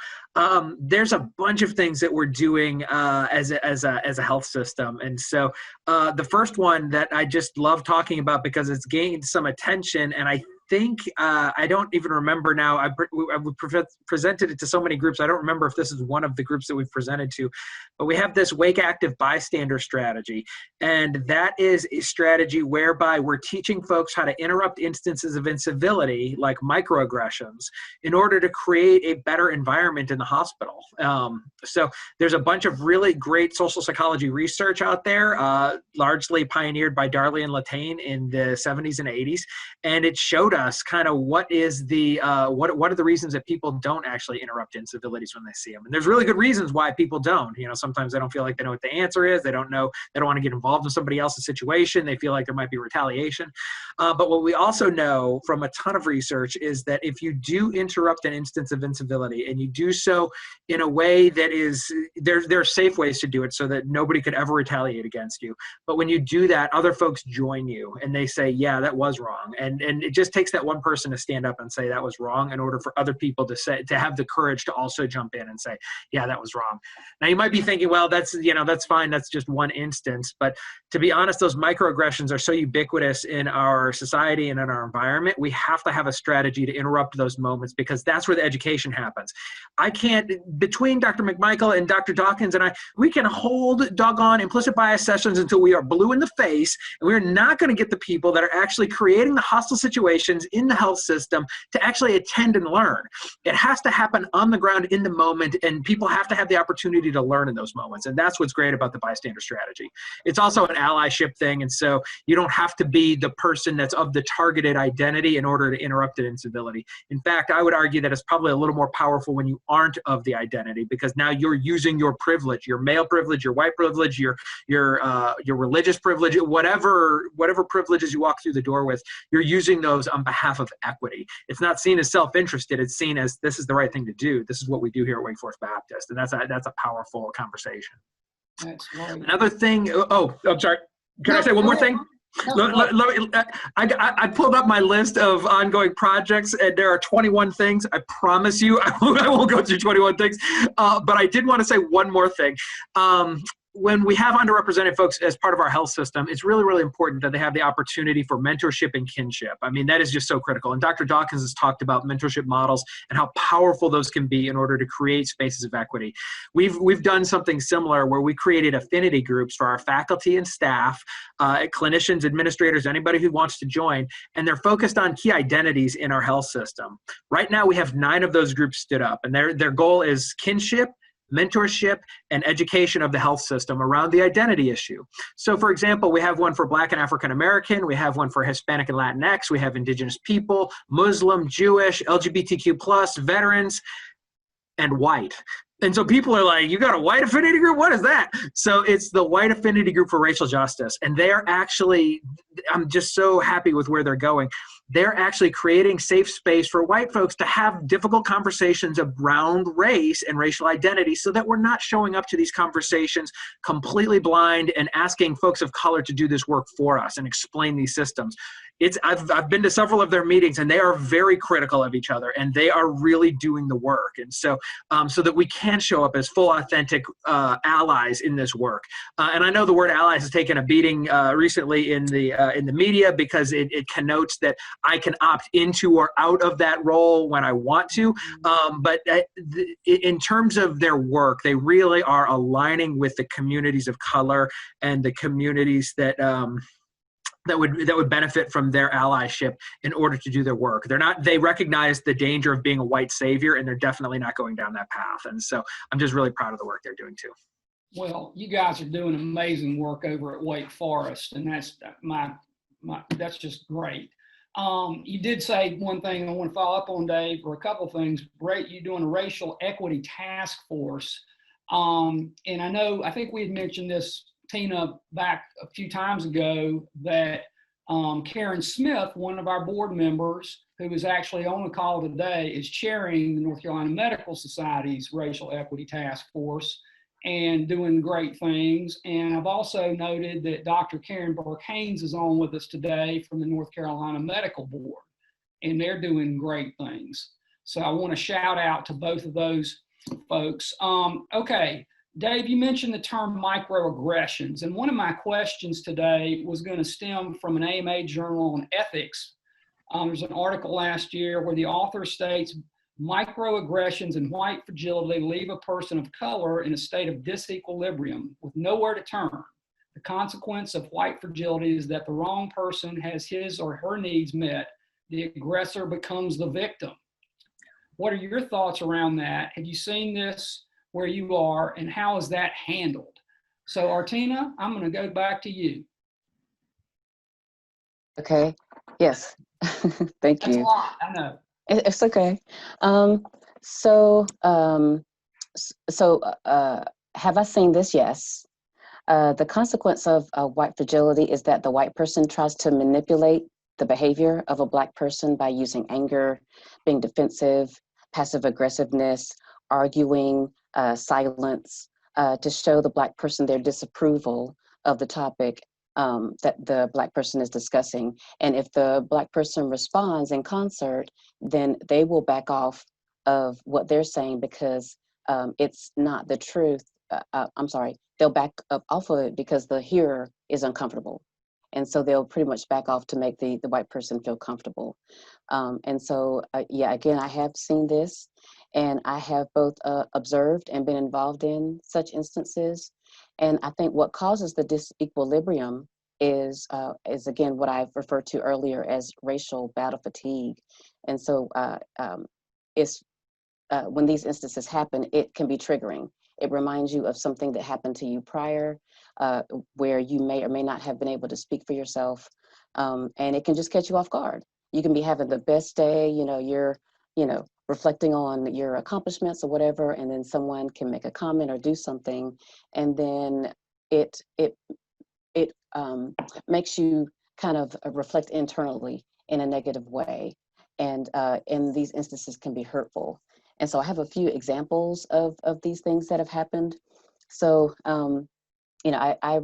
there's a bunch of things that we're doing as a health system. And so the first one that I just love talking about because it's gained some attention, and I think I don't even remember now. I presented it to so many groups. I don't remember if this is one of the groups that we've presented to, but we have this Wake Active Bystander strategy. And that is a strategy whereby we're teaching folks how to interrupt instances of incivility, like microaggressions, in order to create a better environment in the hospital. So there's a bunch of really great social psychology research out there, largely pioneered by Darley and Latane in the 70s and 80s. And it showed us kind of what is the what are the reasons that people don't actually interrupt incivilities when they see them. And there's really good reasons why people don't. Sometimes they don't feel like they know what the answer is. They don't want to get involved in somebody else's situation. They feel like there might be retaliation. But what we also know from a ton of research is that if you do interrupt an instance of incivility, and you do so in a way that is, there are safe ways to do it so that nobody could ever retaliate against you. But when you do that, other folks join you and they say, yeah, that was wrong. And it just takes takes that one person to stand up and say that was wrong in order for other people to have the courage to also jump in and say, yeah, that was wrong. Now you might be thinking, well, that's fine. That's just one instance. But to be honest, those microaggressions are so ubiquitous in our society and in our environment. We have to have a strategy to interrupt those moments, because that's where the education happens. I can't, between Dr. McMichael and Dr. Dawkins and I, we can hold doggone implicit bias sessions until we are blue in the face, and we're not going to get the people that are actually creating the hostile situations in the health system to actually attend and learn. It has to happen on the ground in the moment, and people have to have the opportunity to learn in those moments. And that's what's great about the bystander strategy. It's also an allyship thing, and so you don't have to be the person that's of the targeted identity in order to interrupt an incivility. In fact, I would argue that it's probably a little more powerful when you aren't of the identity, because now you're using your privilege, your male privilege, your white privilege, your religious privilege, whatever privileges you walk through the door with, you're using those on behalf of equity. It's not seen as self-interested. It's seen as, this is the right thing to do. This is what we do here at Wake Forest Baptist. And that's a powerful conversation. That's right. Another thing, oh, I'm sorry. Can I say one more thing? I pulled up my list of ongoing projects, and there are 21 things. I promise you, I won't go through 21 things, but I did want to say one more thing. When we have underrepresented folks as part of our health system, it's really, really important that they have the opportunity for mentorship and kinship. I mean, that is just so critical. And Dr. Dawkins has talked about mentorship models and how powerful those can be in order to create spaces of equity. We've done something similar where we created affinity groups for our faculty and staff, clinicians, administrators, anybody who wants to join, and they're focused on key identities in our health system. Right now, we have 9 of those groups stood up, and their goal is kinship, mentorship, and education of the health system around the identity issue. So for example, we have one for Black and African American, we have one for Hispanic and Latinx, we have Indigenous people, Muslim, Jewish, LGBTQ+, veterans, and white. And so people are like, you got a white affinity group? What is that? So it's the White Affinity Group for Racial Justice. And they're actually, I'm just so happy with where they're going. They're actually creating safe space for white folks to have difficult conversations around race and racial identity, so that we're not showing up to these conversations completely blind and asking folks of color to do this work for us and explain these systems. I've been to several of their meetings, and they are very critical of each other, and they are really doing the work. And so that we can show up as full, authentic allies in this work. And I know the word allies has taken a beating recently in the media, because it connotes that I can opt into or out of that role when I want to. But in terms of their work, they really are aligning with the communities of color and the communities that would benefit from their allyship in order to do their work. They recognize the danger of being a white savior, and they're definitely not going down that path. And so I'm just really proud of the work they're doing too. Well, you guys are doing amazing work over at Wake Forest, and that's just great. You did say one thing I want to follow up on, Dave, or a couple of things. Great, you're doing a racial equity task force. And I think we had mentioned this, Tina, back a few times ago, that Karen Smith, one of our board members, who is actually on the call today, is chairing the North Carolina Medical Society's Racial Equity Task Force and doing great things. And I've also noted that Dr. Karen Burke-Haynes is on with us today from the North Carolina Medical Board, and they're doing great things. So I want to shout out to both of those folks. Okay, Dave, you mentioned the term microaggressions, and one of my questions today was going to stem from an AMA journal on ethics. There's an article last year where the author states, microaggressions and white fragility leave a person of color in a state of disequilibrium with nowhere to turn. The consequence of white fragility is that the wrong person has his or her needs met. The aggressor becomes the victim. What are your thoughts around that? Have you seen this where you are, and how is that handled? So Artina, I'm going to go back to you. Okay, yes, thank you. That's a lot, I know. It's okay. Have I seen this? Yes. The consequence of white fragility is that the white person tries to manipulate the behavior of a Black person by using anger, being defensive, passive aggressiveness, arguing, silence, to show the Black person their disapproval of the topic that the Black person is discussing. And if the Black person responds in concert, then they will back off of what they're saying because it's not the truth. I'm sorry, they'll back up off of it because the hearer is uncomfortable. And so they'll pretty much back off to make the white person feel comfortable. And so, yeah, again, I have seen this, and I have both observed and been involved in such instances. And I think what causes the disequilibrium is again, what I've referred to earlier as racial battle fatigue. And so it's when these instances happen, it can be triggering. It reminds you of something that happened to you prior, where you may or may not have been able to speak for yourself. And it can just catch you off guard. You can be having the best day, you're, reflecting on your accomplishments or whatever, and then someone can make a comment or do something, and then it makes you kind of reflect internally in a negative way. And these instances can be hurtful. And so I have a few examples of these things that have happened. So, I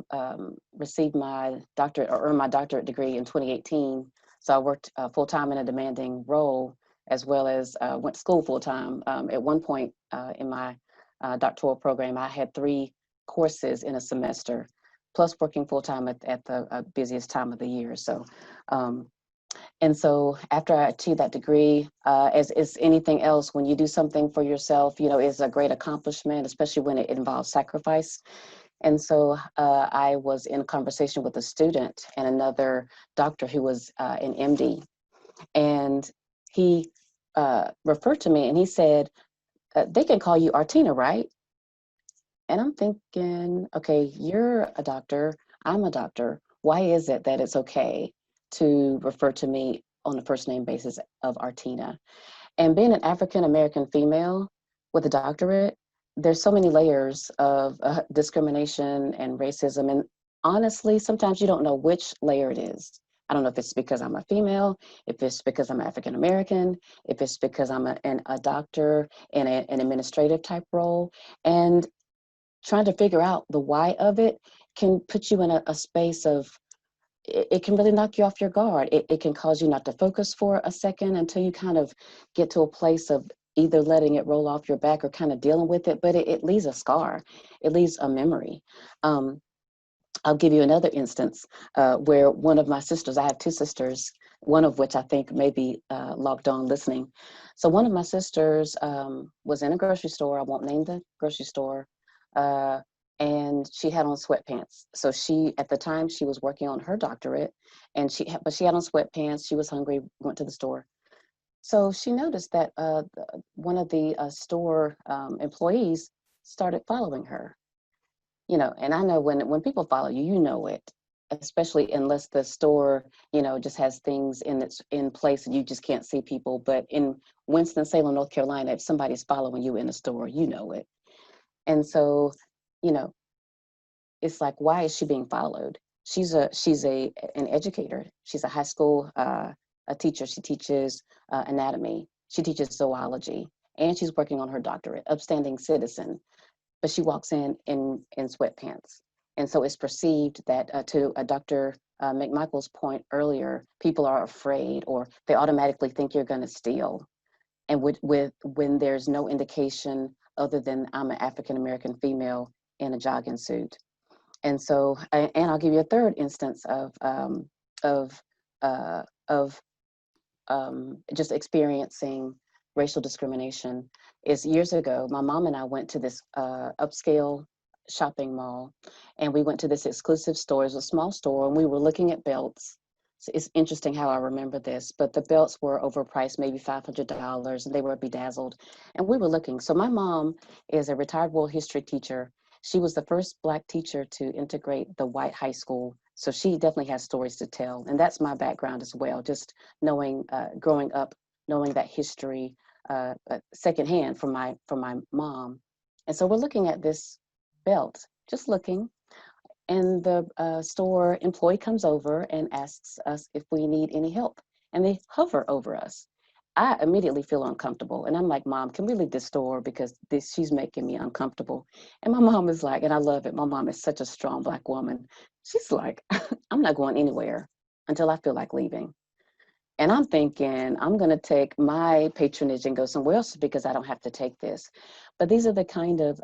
received my doctorate or earned my doctorate degree in 2018. So I worked full-time in a demanding role, as well as went to school full-time. At one point in my doctoral program, I had 3 courses in a semester, plus working full-time at the busiest time of the year. So, and so after I achieved that degree, as is anything else, when you do something for yourself, it's a great accomplishment, especially when it involves sacrifice. And so I was in conversation with a student and another doctor who was an MD. And he referred to me and he said, they can call you Artina, right? And I'm thinking, okay, you're a doctor, I'm a doctor. Why is it that it's okay to refer to me on a first name basis of Artina? And being an African-American female with a doctorate, there's so many layers of discrimination and racism. And honestly, sometimes you don't know which layer it is. I don't know if it's because I'm a female, if it's because I'm African-American, if it's because I'm a doctor in an administrative type role. And trying to figure out the why of it can put you in a space of, it can really knock you off your guard. It can cause you not to focus for a second until you kind of get to a place of either letting it roll off your back or kind of dealing with it, but it leaves a scar. It leaves a memory. I'll give you another instance where one of my sisters, I have 2 sisters, one of which I think may be logged on listening. So one of my sisters was in a grocery store. I won't name the grocery store. And she had on sweatpants. So she, at the time, she was working on her doctorate, and she had on sweatpants. She was hungry, went to the store. So she noticed that one of the store employees started following her. And I know when people follow you, you know it, especially unless the store, just has things in place and you just can't see people. But in Winston-Salem, North Carolina, if somebody's following you in a store, you know it. And so, it's like, why is she being followed? She's an educator. She's a high school a teacher. She teaches anatomy. She teaches zoology, and she's working on her doctorate, upstanding citizen. But she walks in sweatpants. And so it's perceived that to Dr. McMichael's point earlier, people are afraid, or they automatically think you're going to steal. And when there's no indication other than I'm an African-American female in a jogging suit. And so, and I'll give you a third instance of just experiencing racial discrimination. Is years ago, my mom and I went to this upscale shopping mall, and we went to this exclusive store. It was a small store, and we were looking at belts. So it's interesting how I remember this, but the belts were overpriced, maybe $500, and they were bedazzled. And we were looking. So my mom is a retired world history teacher. She was the first Black teacher to integrate the white high school. So she definitely has stories to tell. And that's my background as well, just knowing, growing up, knowing that history secondhand from my mom. And so we're looking at this belt, just looking. And the store employee comes over and asks us if we need any help. And they hover over us. I immediately feel uncomfortable. And I'm like, Mom, can we leave this store because she's making me uncomfortable. And my mom is like, and I love it. My mom is such a strong Black woman. She's like, I'm not going anywhere until I feel like leaving. And I'm thinking, I'm going to take my patronage and go somewhere else because I don't have to take this. But these are the kind of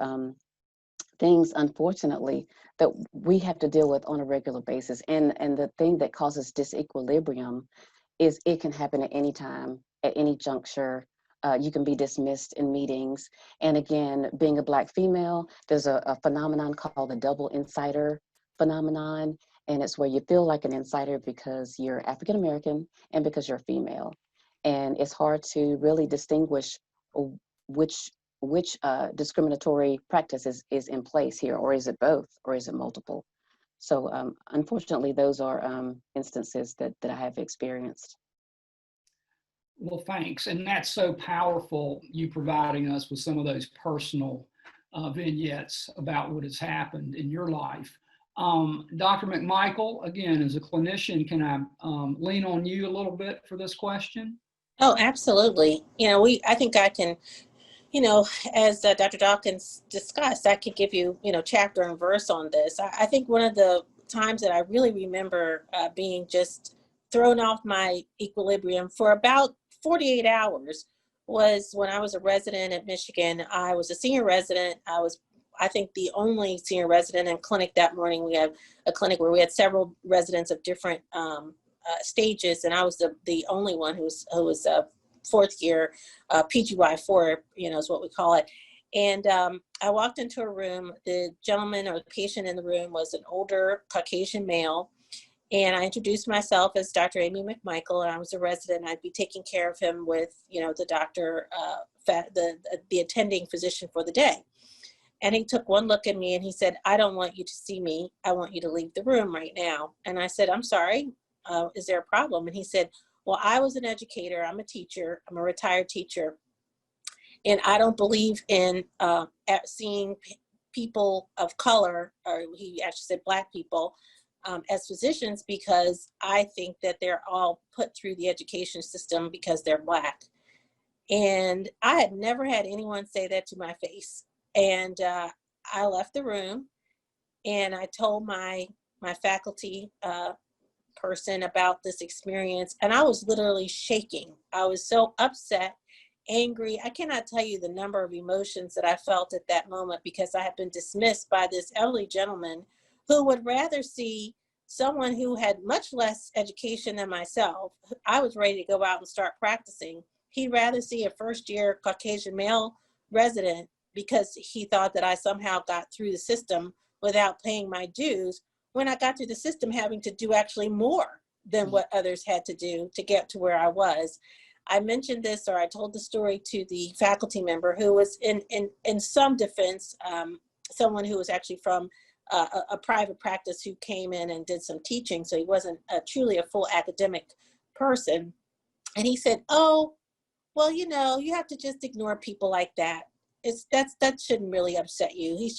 things, unfortunately, that we have to deal with on a regular basis. And the thing that causes disequilibrium is it can happen at any time, at any juncture. You can be dismissed in meetings. And again, being a Black female, there's a phenomenon called the double insider phenomenon. And it's where you feel like an insider because you're African American and because you're female. And it's hard to really distinguish which discriminatory practice is in place here, or is it both, or is it multiple? So unfortunately, those are instances that I have experienced. Well, thanks. And that's so powerful, you providing us with some of those personal vignettes about what has happened in your life. Dr. McMichael, again, as a clinician, can I lean on you a little bit for this question? Oh, absolutely. I think I can, as Dr. Dawkins discussed, I could give you, chapter and verse on this. I think one of the times that I really remember being just thrown off my equilibrium for about 48 hours was when I was a resident at Michigan. I was a senior resident. I think the only senior resident in clinic that morning. We have a clinic where we had several residents of different stages, and I was the only one who was fourth year, PGY4, is what we call it. And I walked into a room. The gentleman or the patient in the room was an older Caucasian male. And I introduced myself as Dr. Amy McMichael, and I was a resident. I'd be taking care of him with, the doctor, the attending physician for the day. And he took one look at me and he said, "I don't want you to see me. I want you to leave the room right now." And I said, "I'm sorry, is there a problem?" And he said, "Well, I was an educator. I'm a teacher. I'm a retired teacher. And I don't believe in seeing people of color," or he actually said Black people, as physicians, because I think that they're all put through the education system because they're Black." And I had never had anyone say that to my face. And I left the room and I told my faculty person about this experience, and I was literally shaking. I was so upset, angry. I cannot tell you the number of emotions that I felt at that moment, because I had been dismissed by this elderly gentleman who would rather see someone who had much less education than myself. I was ready to go out and start practicing. He'd rather see a first-year Caucasian male resident because he thought that I somehow got through the system without paying my dues, when I got through the system having to do actually more than what others had to do to get to where I was. I mentioned this, or I told the story to the faculty member who was in some defense, someone who was actually from a private practice who came in and did some teaching. So he wasn't truly a full academic person. And he said, "Oh, well, you have to just ignore people like that. That shouldn't really upset you. He's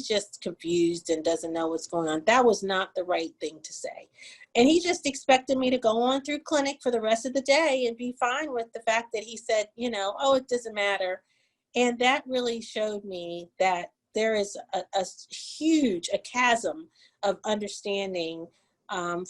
just confused and doesn't know what's going on." That was not the right thing to say. And he just expected me to go on through clinic for the rest of the day and be fine with the fact that he said, "Oh, it doesn't matter." And that really showed me that there is a huge chasm of understanding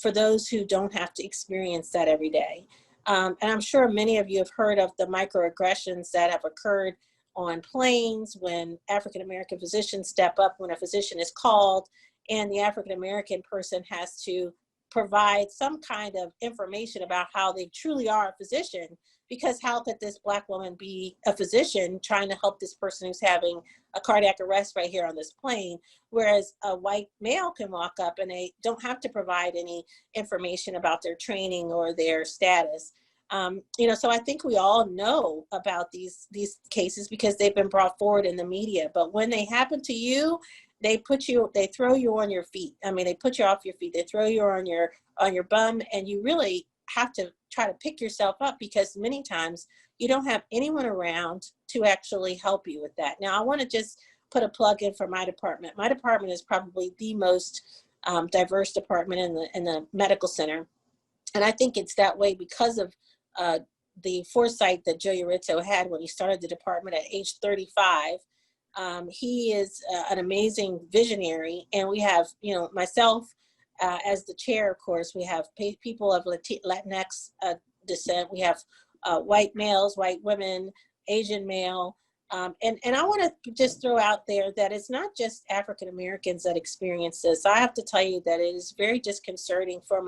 for those who don't have to experience that every day. And I'm sure many of you have heard of the microaggressions that have occurred on planes when African-American physicians step up when a physician is called, and the African-American person has to provide some kind of information about how they truly are a physician, because how could this Black woman be a physician trying to help this person who's having a cardiac arrest right here on this plane, whereas a white male can walk up and they don't have to provide any information about their training or their status. So I think we all know about these cases because they've been brought forward in the media. But when they happen to you, they throw you on your feet. I mean, they put you off your feet. They throw you on your bum, and you really have to try to pick yourself up, because many times you don't have anyone around to actually help you with that. Now, I want to just put a plug in for my department. My department is probably the most diverse department in the medical center, and I think it's that way because of the foresight that Joe Urizzo had when he started the department at age 35. He is an amazing visionary, and we have, myself as the chair, of course, we have people of Latinx descent. We have white males, white women, Asian male. And I want to just throw out there that it's not just African Americans that experience this. I have to tell you that it is very disconcerting for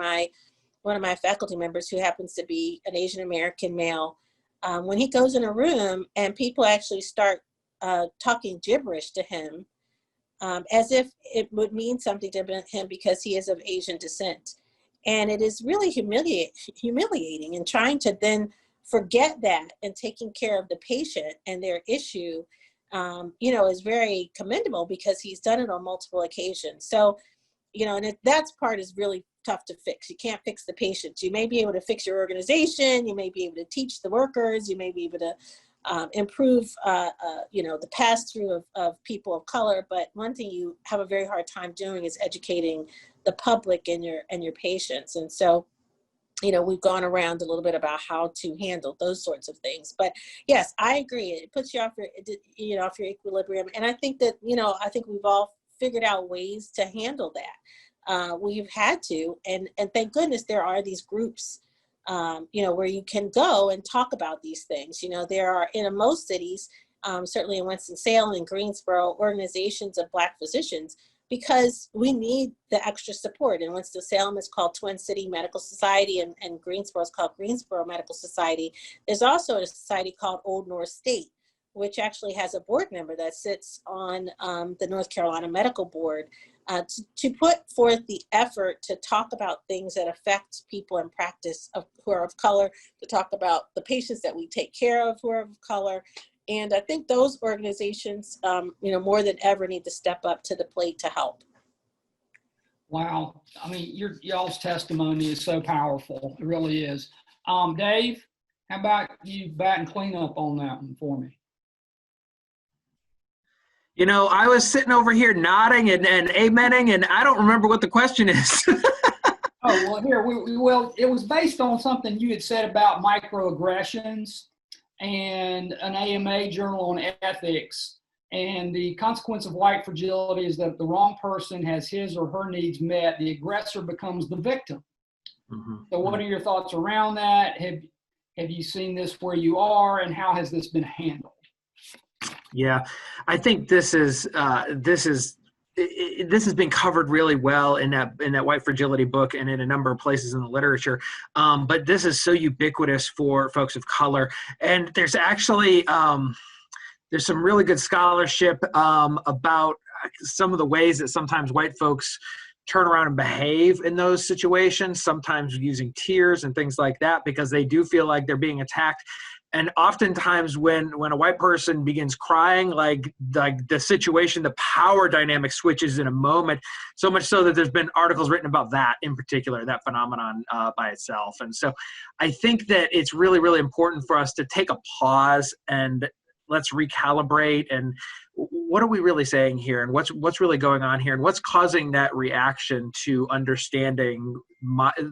one of my faculty members who happens to be an Asian American male. When he goes in a room and people actually start talking gibberish to him, as if it would mean something to him because he is of Asian descent. And it is really humiliating, and trying to then forget that and taking care of the patient and their issue, is very commendable because he's done it on multiple occasions. So, and that part is really tough to fix. You can't fix the patients. You may be able to fix your organization. You may be able to teach the workers. You may be able to improve, the pass-through of people of color. But one thing you have a very hard time doing is educating the public and your patients. And so, we've gone around a little bit about how to handle those sorts of things. But yes, I agree. It puts you off your equilibrium. And I think that, I think we've all figured out ways to handle that. We've had to, and thank goodness there are these groups where you can go and talk about these things. There are in most cities, certainly in Winston-Salem and Greensboro, organizations of Black physicians, because we need the extra support. In Winston-Salem, it's called Twin City Medical Society, and Greensboro is called Greensboro Medical Society. There's also a society called Old North State, which actually has a board member that sits on the North Carolina Medical Board, to put forth the effort to talk about things that affect people in practice who are of color, to talk about the patients that we take care of who are of color. And I think those organizations, more than ever need to step up to the plate to help. Wow. I mean, y'all's testimony is so powerful. It really is. Dave, how about you bat and clean up on that one for me? I was sitting over here nodding and amening, and I don't remember what the question is. Oh, well, here, it was based on something you had said about microaggressions and an AMA journal on ethics. And the consequence of white fragility is that if the wrong person has his or her needs met, the aggressor becomes the victim. Mm-hmm. So what are your thoughts around that? Have you seen this where you are, and how has this been handled? Yeah, I think this has been covered really well in that white fragility book and in a number of places in the literature. But this is so ubiquitous for folks of color, and there's actually there's some really good scholarship about some of the ways that sometimes white folks turn around and behave in those situations, sometimes using tears and things like that, because they do feel like they're being attacked. And oftentimes when a white person begins crying, like the situation, the power dynamic switches in a moment, so much so that there's been articles written about that in particular, that phenomenon by itself. And so I think that it's really, really important for us to take a pause and let's recalibrate, and what are we really saying here, and what's really going on here, and what's causing that reaction to understanding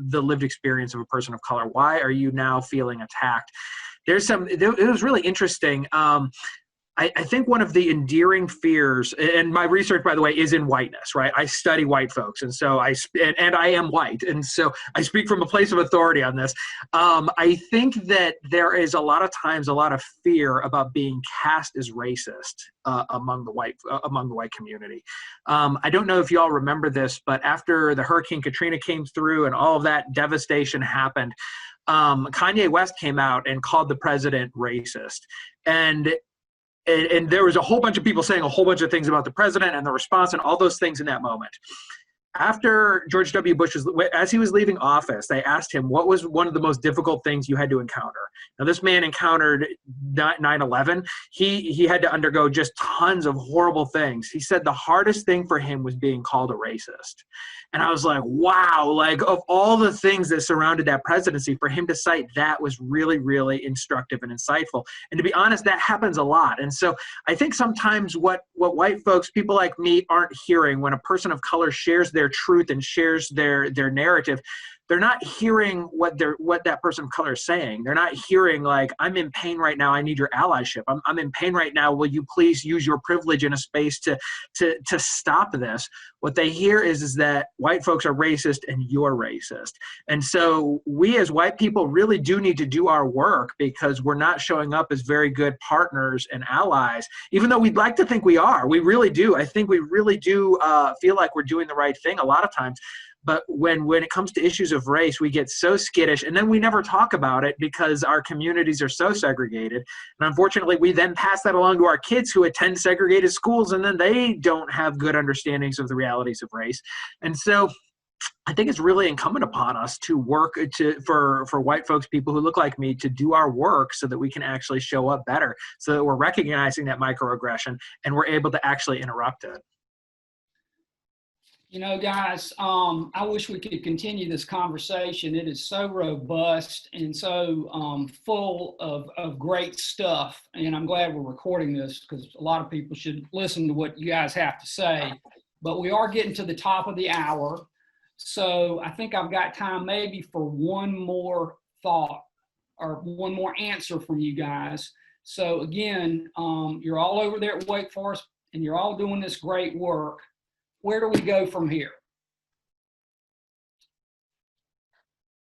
the lived experience of a person of color? Why are you now feeling attacked? It was really interesting. I think one of the endearing fears, and my research, by the way, is in whiteness, right? I study white folks, and so I am white, and so I speak from a place of authority on this. I think that there is a lot of times a lot of fear about being cast as racist among the white community. I don't know if you all remember this, but after the Hurricane Katrina came through and all of that devastation happened, Kanye West came out and called the president racist, and there was a whole bunch of people saying a whole bunch of things about the president and the response and all those things in that moment. After George W. Bush as he was leaving office, they asked him, what was one of the most difficult things you had to encounter? Now, this man encountered 9/11. He had to undergo just tons of horrible things. He said the hardest thing for him was being called a racist. And I was like, wow, like of all the things that surrounded that presidency, for him to cite that was really, really instructive and insightful. And to be honest, that happens a lot. And so I think sometimes what white folks, people like me, aren't hearing when a person of color shares their truth and shares their narrative, they're not hearing what that person of color is saying. They're not hearing like, I'm in pain right now, I need your allyship. I'm in pain right now, will you please use your privilege in a space to stop this? What they hear is that white folks are racist and you're racist. And so we as white people really do need to do our work, because we're not showing up as very good partners and allies, even though we'd like to think we are. We really do. I think we really do feel like we're doing the right thing a lot of times. But when it comes to issues of race, we get so skittish, and then we never talk about it because our communities are so segregated. And unfortunately, we then pass that along to our kids who attend segregated schools, and then they don't have good understandings of the realities of race. And so I think it's really incumbent upon us to work for white folks, people who look like me, to do our work so that we can actually show up better, so that we're recognizing that microaggression and we're able to actually interrupt it. You know, guys, I wish we could continue this conversation. It is so robust and so full of great stuff. And I'm glad we're recording this, because a lot of people should listen to what you guys have to say. But we are getting to the top of the hour. So I think I've got time maybe for one more thought or one more answer from you guys. So again, you're all over there at Wake Forest and you're all doing this great work. Where do we go from here?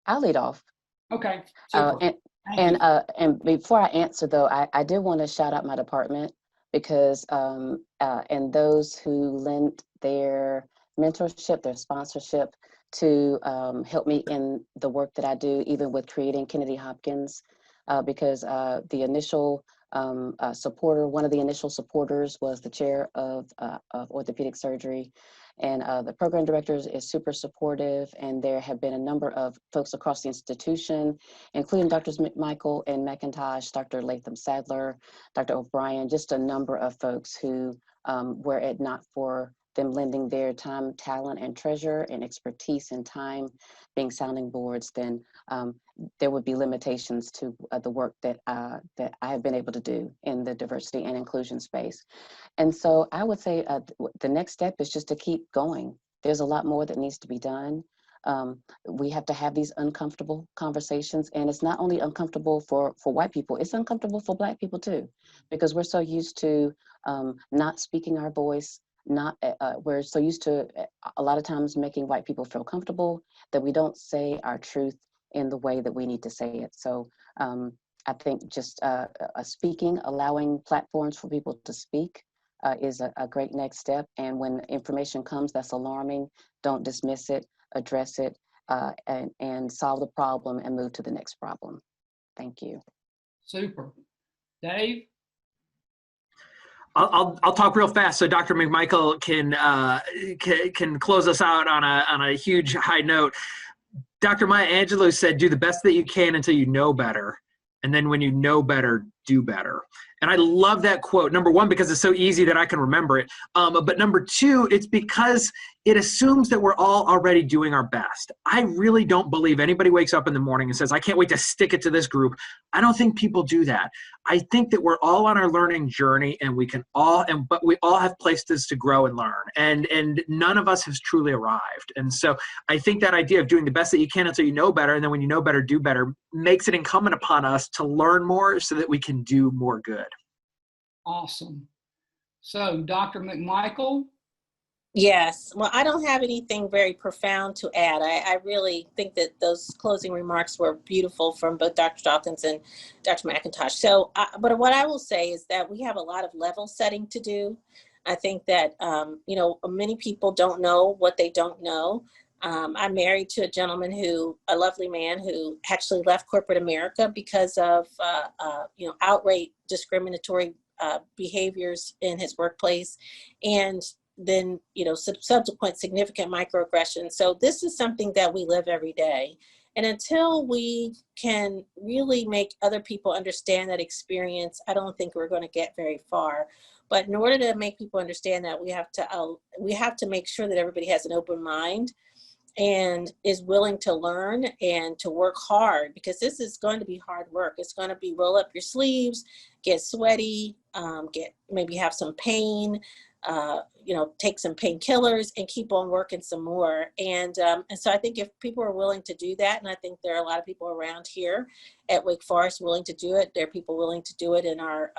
I'll lead off. Okay. Super. And before I answer though, I did want to shout out my department, because and those who lent their mentorship, their sponsorship to help me in the work that I do, even with creating Kennedy Hopkins, because the initial supporter, one of the initial supporters was the chair of orthopedic surgery, and the program director is super supportive, and there have been a number of folks across the institution, including Drs. McMichael and McIntosh, Dr. Latham Sadler, Dr. O'Brien, just a number of folks who, were it not for them lending their time, talent, and treasure and expertise and time being sounding boards, then there would be limitations to the work that I have been able to do in the diversity and inclusion space. And so I would say the next step is just to keep going. There's a lot more that needs to be done. We have to have these uncomfortable conversations, and it's not only uncomfortable for white people, it's uncomfortable for Black people too, because we're so used to not speaking our voice, we're so used to a lot of times making white people feel comfortable that we don't say our truth in the way that we need to say it. So I think just speaking, allowing platforms for people to speak is a great next step. And when information comes that's alarming, don't dismiss it, address it, and solve the problem and move to the next problem. Thank you. Super. Dave? I'll talk real fast so Dr. McMichael can close us out on a huge high note. Dr. Maya Angelou said, do the best that you can until you know better. And then when you know better, do better. And I love that quote. Number one, because it's so easy that I can remember it. But number two, it's because it assumes that we're all already doing our best. I really don't believe anybody wakes up in the morning and says, I can't wait to stick it to this group. I don't think people do that. I think that we're all on our learning journey, and but we all have places to grow and learn. And none of us has truly arrived. And so I think that idea of doing the best that you can until you know better, and then when you know better, do better, makes it incumbent upon us to learn more so that we can do more good. Awesome. So, Dr. McMichael? Yes. Well, I don't have anything very profound to add. I really think that those closing remarks were beautiful from both Dr. Dawkins and Dr. McIntosh. So, but what I will say is that we have a lot of level setting to do. I think that, many people don't know what they don't know. I'm married to a lovely man who actually left corporate America because of, outright discriminatory behaviors in his workplace, and then, subsequent significant microaggressions. So this is something that we live every day. And until we can really make other people understand that experience, I don't think we're going to get very far. But in order to make people understand that, we have to make sure that everybody has an open mind and is willing to learn and to work hard, because this is going to be hard work. It's going to be roll up your sleeves, get sweaty, maybe have some pain, take some painkillers and keep on working some more. And so I think if people are willing to do that, and I think there are a lot of people around here at Wake Forest willing to do it, there are people willing to do it in our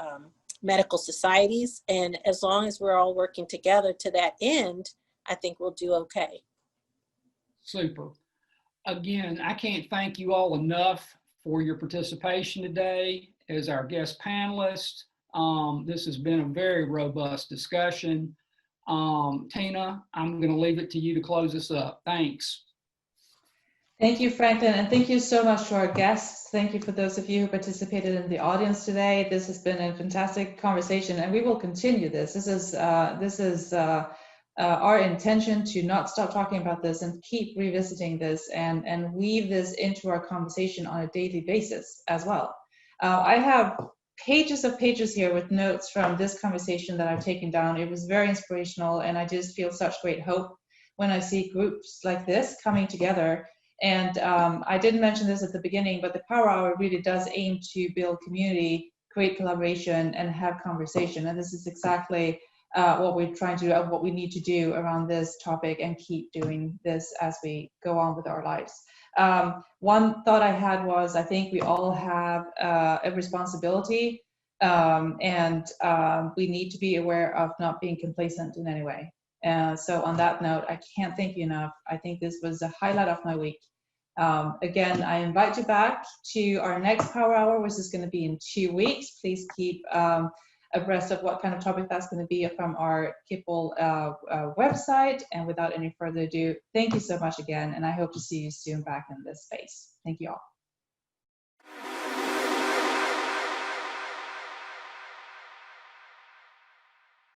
medical societies. And as long as we're all working together to that end, I think we'll do okay. Super. Again, I can't thank you all enough for your participation today as our guest panelists. This has been a very robust discussion. Tina, I'm going to leave it to you to close us up. Thanks. Thank you, Franklin, and thank you so much to our guests. Thank you for those of you who participated in the audience today. This has been a fantastic conversation, and we will continue this. This is our intention to not stop talking about this and keep revisiting this and weave this into our conversation on a daily basis as well. I have pages of pages here with notes from this conversation that I've taken down. It was very inspirational, and I just feel such great hope when I see groups like this coming together. And I didn't mention this at the beginning, but the Power Hour really does aim to build community, create collaboration, and have conversation. And this is exactly what we're trying to do, what we need to do around this topic, and keep doing this as we go on with our lives. One thought I had was, I think we all have a responsibility, and we need to be aware of not being complacent in any way. So on that note, I can't thank you enough. I think this was a highlight of my week. Again, I invite you back to our next Power Hour, which is going to be in 2 weeks. Please keep abreast of what kind of topic that's going to be from our KIPL website. And without any further ado, thank you so much again, and I hope to see you soon back in this space. Thank you all.